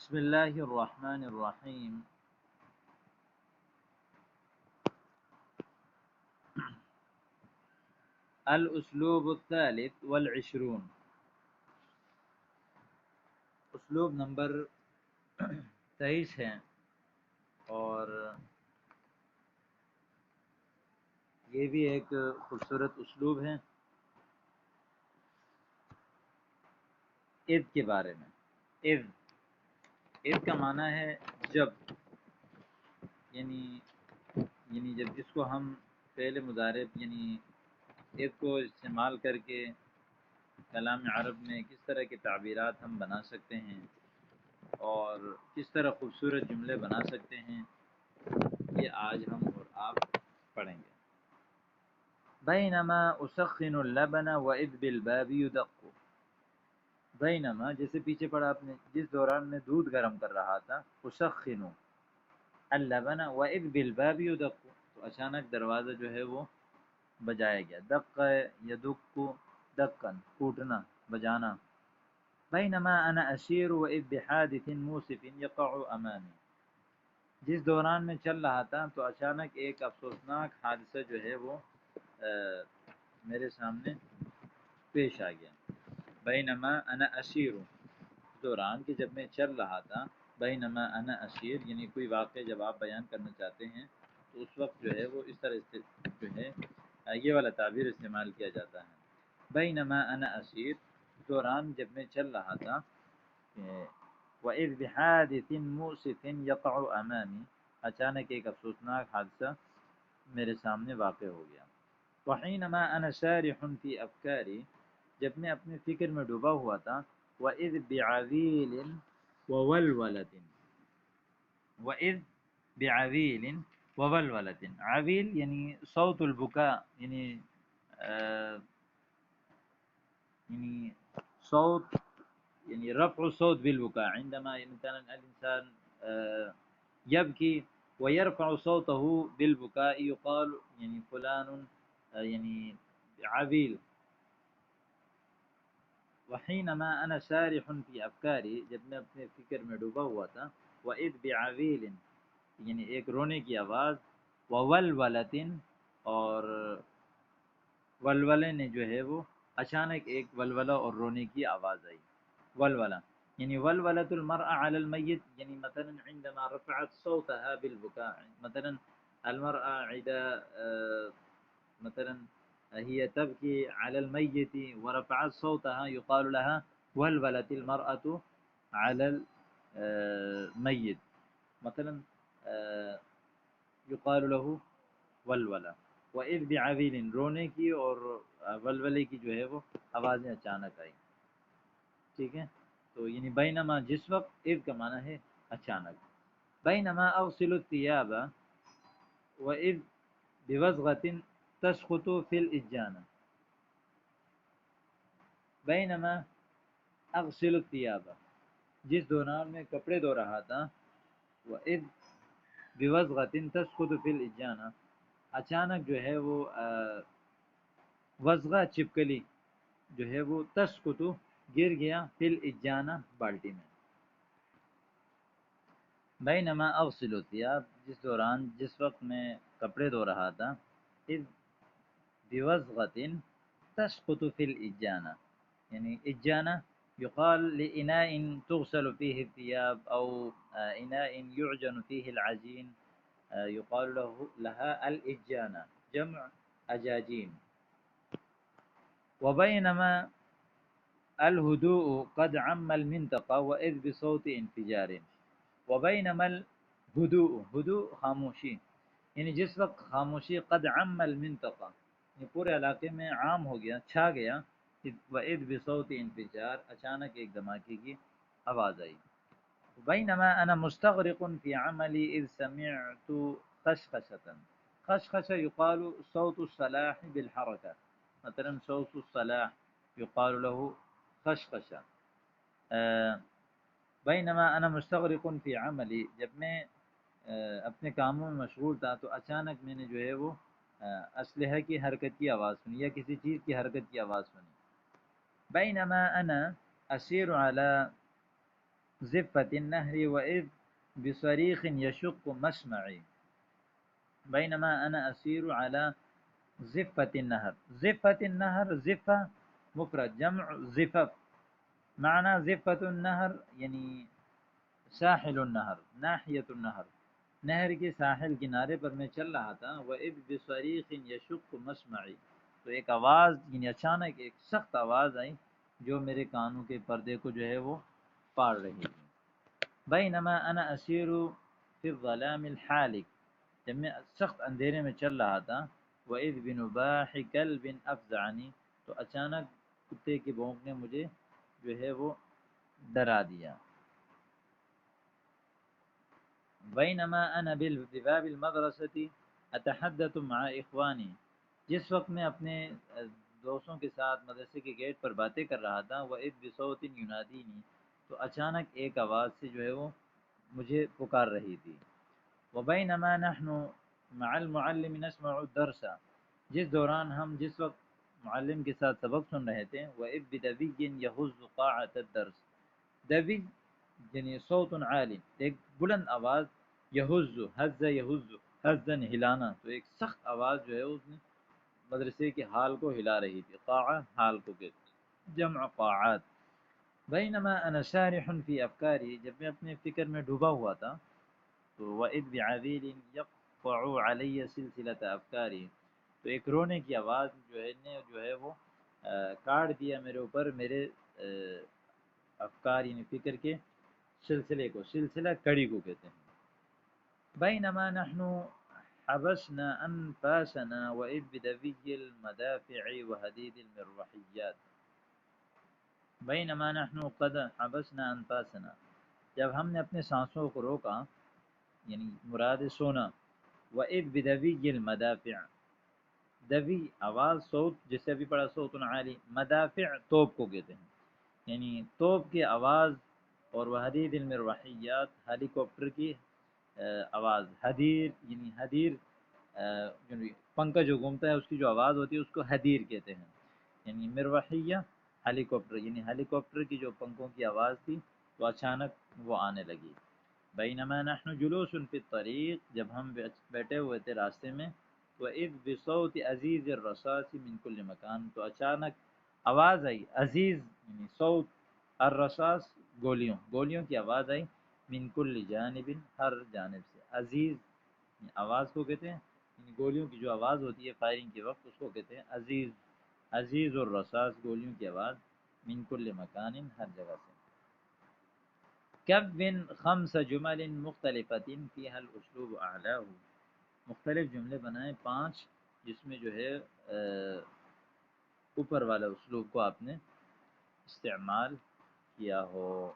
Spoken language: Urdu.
بسم الله الرحمن الرحيم. الأسلوب الثالث والعشرون، اسلوب نمبر 23 ہے، اور یہ بھی ایک خوبصورت اسلوب ہے اذ کے بارے میں۔ اذ کا معنی ہے جب، یعنی جب جس کو ہم فعل مضارع یعنی اذ کو استعمال کر کے کلام عرب میں کس طرح کے تعبیرات ہم بنا سکتے ہیں اور کس طرح خوبصورت جملے بنا سکتے ہیں، یہ آج ہم اور آپ پڑھیں گے۔ بینما اسخن اللبن واذ بالباب یدق، بینما جیسے پیچھے پڑھا آپ نے، جس دوران میں دودھ گرم کر رہا تھا، اسخن اللبن واذ بالباب یدق، تو اچانک دروازہ جو ہے وہ بجایا گیا۔ دق یدق دقن، کوٹنا، بجانا۔ بینما انا اسیر واذ بحادث موسف یقع امامی، جس دوران میں چل رہا تھا تو اچانک ایک افسوسناک حادثہ جو ہے وہ میرے سامنے پیش آ گیا۔ بینما انا اسیر، دوران کہ جب میں چل رہا تھا، بینما انا اسیر یعنی کوئی واقعہ جب آپ بیان کرنا چاہتے ہیں تو اس وقت جو ہے وہ اس طرح جو ہے یہ والا تعبیر استعمال کیا جاتا ہے۔ بینما انا اسیر، دوران جب میں چل رہا تھا، وَإِذْ بِحَادِثٍ مُؤْسِفٍ يَقَعُ أَمَامِي، اچانک ایک افسوسناک حادثہ میرے سامنے واقع ہو گیا۔ وَحِينَمَا أَنَا سَارِحٌ فِي أَفْكَارِي، جب میں اپنے فکر میں ڈوبا ہوا تھا۔ وَإِذْ بِعَوِيلٍ وَوَلْوَلَةٍ، وَإِذْ بِعَوِيلٍ وَوَلْوَلَةٍ، عویل یعنی صوت البکاء، یعنی صوت، يعني رفع الصوت بالبكاء، عندما مثلا الإنسان يبكي ويرفع صوته بالبكاء يقال يعني فلان يعني عويل۔ وحينما أنا سارح في أفكاري، جب میں اپنے فکر میں ڈوبا ہوا تھا۔ وإذ بعويل یعنی ایک رونے کی آواز، وولولة اور ولولے نے جو ہے وہ اچانک ایک ولولہ اور رونے کی آواز آئی۔ ولولہ یعنی ولولة المرأة على الميت، يعني مثلا عندما رفعت صوتها بالبكاء، مثلا المرأة إذا مثلا هي تبكي على الميت ورفعت صوتها يقال لها ولولت المرأة على الميت، مثلا يقال له ولولہ۔ وَإِذْ بِعَوِيلٍ، رونے کی اور ولولے کی جو ہے وہ آوازیں اچانک آئی۔ ٹھیک ہے، تو یعنی بینما جس وقت، اذ کا معنی ہے اچانک۔ بینما اغسل الثياب واذ بوزغة تسقط في الإجانة، بینما اغسل الثياب، جس دوران میں کپڑے دھو رہا تھا، واذ بوزغة تسقط في الإجانة، اچانک جو ہے وہ وزغہ چپکلی جو ہے وہ تسقط گر گیا، فی الإجانة بالٹی میں۔ بینما اغسل الثياب، جس وقت میں کپڑے دھو رہا تھا، اذ بوزغة تسقط في الإجانة، یعنی اجانہ يقال لإناء تغسل فيه الثياب أو إناء يعجن فيه العجين، يقال لها الإجانة، جمع أجاجين۔ وبينما الهدوء قد عم المنطقة وإذ بصوت انفجار، وبينما الهدوء، ہدوء خاموشی، یعنی جس وقت خاموشی، قد عم المنطقة یہ پورے علاقے میں عام ہو گیا، چھا گیا، وإذ بصوت انفجار، اچانک ایک دھماکے کی آواز آئی۔ بینما انا مستغرق في عملي اذ سمعت خشخشة، خشخشة يقال صوت الصلاح بالحركة، مثلا صوت الصلاح يقال له خشخشة۔ بینما انا مستغرق في عملی، جب میں اپنے کاموں میں مشغول تھا تو اچانک میں نے جو ہے وہ اسلحہ کی حرکت کی آواز سنی یا کسی چیز کی حرکت کی آواز سنی۔ بینما انا اسیر علی ضفة النهر وإذ بصريخ يشق مسمعي بينما أنا أسير على ضفة النهر. ضفة النهر، ضفة مفرد، جمع ضفف. معنى ضفة النهر یعنی ساحل النہر، ناحیت النہر، نہر کے ساحل کنارے پر میں چل رہا تھا. وَإِذْ بِصَرِيخٍ يَشُقُّ مَسْمَعِي، تو ایک آواز یعنی اچانک ایک سخت آواز آئی جو میرے کانوں کے پردے کو جو ہے وہ پاڑ رہی تھی. بینما انا اسیر فی الظلام الحالک، جب میں سخت اندھیرے میں چل رہا تھا. وَإِذْ بِنُبَاحِ كَلْبٍ أَفْزَعَنِي، تو اچانک کتے کے بھونکنے نے مجھے جو ہے وہ ڈرا دیا. بینما انا بباب المدرسة اتحدث مع اخوانی، جس وقت میں اپنے دوستوں کے ساتھ مدرسے کے گیٹ پر باتیں کر رہا تھا. وَإِذْ بِصَوْتٍ يُنَادِينِي، تو اچانک ایک آواز سے جو ہے وہ مجھے پکار رہی تھی. وَبَيْنَمَا نَحْنُ مَعَ الْمُعَلِّمِ نَسْمَعُ الدَّرْسَ، جس دوران ہم جس وقت معلم کے ساتھ سبق سن رہے تھے. وَإِذْ بِدَبِيٍّ يَهُزُّ قَاعَةَ الدَّرْسِ، دبی یعنی صوت عالی، ایک بلند آواز. یہز، حز یہز، حزن ہلانا، تو ایک سخت آواز جو ہے اس نے مدرسے کے حال کو ہلا رہی تھی. قاع حال کو کہتے، جمع قاعات. بینما انا سارح فی افکاری، جب میں اپنے فکر میں ڈوبا ہوا تھا. تو وَإِذْ بِعَذِيلٍ يَقْطَعُ عَلَيَّ سِلْسِلَةَ أَفْكَارِي، تو ایک رونے کی آواز جو ہے وہ کاٹ دیا میرے اوپر میرے افکار یعنی فکر کے سلسلے کو. سلسلہ کڑی کو کہتے ہیں. بینما نحن حبسنا انفاسنا وإذ بدوی المدافع وحدید المروحیات. بینما نحن قد حبسنا انفاسنا، جب ہم نے اپنے سانسوں کو روکا یعنی مراد سونا. وإذ بدوی المدافع، دوی آواز صوت جسے ابھی پڑھا صوت عالی. مدافع توپ کو کہتے ہیں یعنی توپ کی آواز. اور وحدید المروحیات ہیلی کاپٹر کی آواز. حدیر یعنی حدیر پنکھا جو گھومتا ہے اس کی جو آواز ہوتی ہے اس کو حدیر کہتے ہیں. یعنی مروحیہ ہیلی کاپٹر، یعنی ہیلی کاپٹر کی جو پنکھوں کی آواز تھی تو اچانک وہ آنے لگی. بینما نحن جلوس فی الطریق، جب ہم بیٹھے ہوئے تھے راستے میں. وَإِذْ بِصَوْتِ عَزِيزِ الرَّصَاصِ مِنْ كُلِّ مَكَانٍ، تو اچانک آواز آئی. عزیز یعنی صوت، الرصاص گولیوں کی آواز آئی. من کل جانب، ہر جانب سے. عزیز آواز کو کہتے ہیں یعنی گولیوں کی جو آواز ہوتی ہے فائرنگ کے وقت اس کو کہتے ہیں عزیز. عزیز الرصاص گولیوں کی آواز. من کل مکان ہر جگہ سے. کب خمس جمل مختلفۃ فیہا الاسلوب اعلاہ، مختلف جملے بنائیں 5 جس میں جو ہے اوپر والا اسلوب کو آپ نے استعمال کیا ہو.